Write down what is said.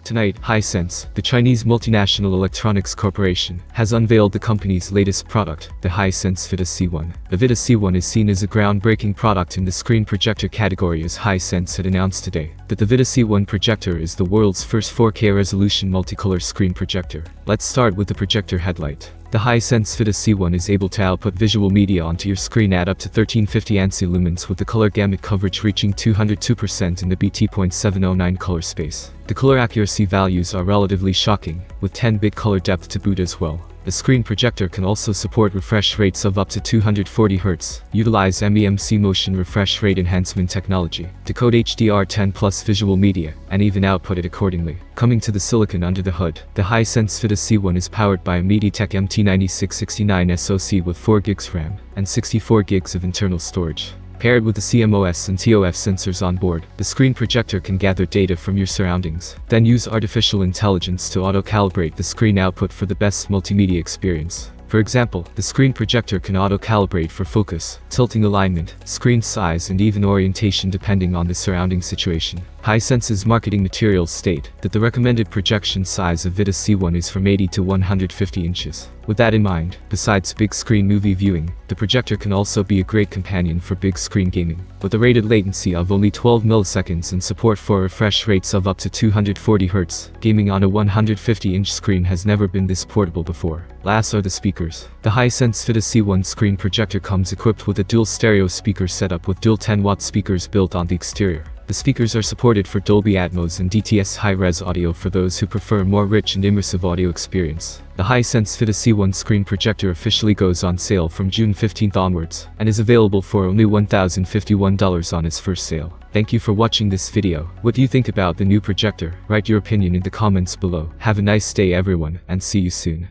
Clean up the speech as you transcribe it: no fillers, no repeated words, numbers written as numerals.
Tonight, Hisense, the Chinese multinational electronics corporation, has unveiled the company's latest product, the Hisense Vidda C1. The Vidda C1 is seen as a groundbreaking product in the screen projector category, as Hisense had announced today that the Vidda C1 projector is the world's first 4K resolution multicolor screen projector. Let's start with the projector headlight. The Hisense Vidda C1 is able to output visual media onto your screen at up to 1350 ANSI lumens, with the color gamut coverage reaching 202% in the BT.709 color space. The color accuracy values are relatively shocking, with 10-bit color depth to boot as well. The screen projector can also support refresh rates of up to 240 Hz, utilize MEMC motion refresh rate enhancement technology, decode HDR10 plus visual media, and even output it accordingly. Coming to the silicon under the hood, the Hisense Vidda C1 is powered by a MediaTek MT9669 SoC with 4 GB RAM and 64 GB of internal storage. Paired with the CMOS and TOF sensors on board, the screen projector can gather data from your surroundings, then use artificial intelligence to auto-calibrate the screen output for the best multimedia experience. For example, the screen projector can auto-calibrate for focus, tilting alignment, screen size, and even orientation depending on the surrounding situation. Hisense's marketing materials state that the recommended projection size of Vidda C1 is from 80 to 150 inches. With that in mind, besides big screen movie viewing, the projector can also be a great companion for big screen gaming. With a rated latency of only 12 milliseconds and support for refresh rates of up to 240 Hz, gaming on a 150-inch screen has never been this portable before. Last are the speakers. The Hisense Vidda C1 screen projector comes equipped with a dual stereo speaker setup with dual 10-watt speakers built on the exterior. The speakers are supported for Dolby Atmos and DTS high-res audio for those who prefer a more rich and immersive audio experience. The Hisense Vidda C1 screen projector officially goes on sale from June 15th onwards, and is available for only $1,051 on its first sale. Thank you for watching this video. What do you think about the new projector? Write your opinion in the comments below. Have a nice day everyone, and see you soon.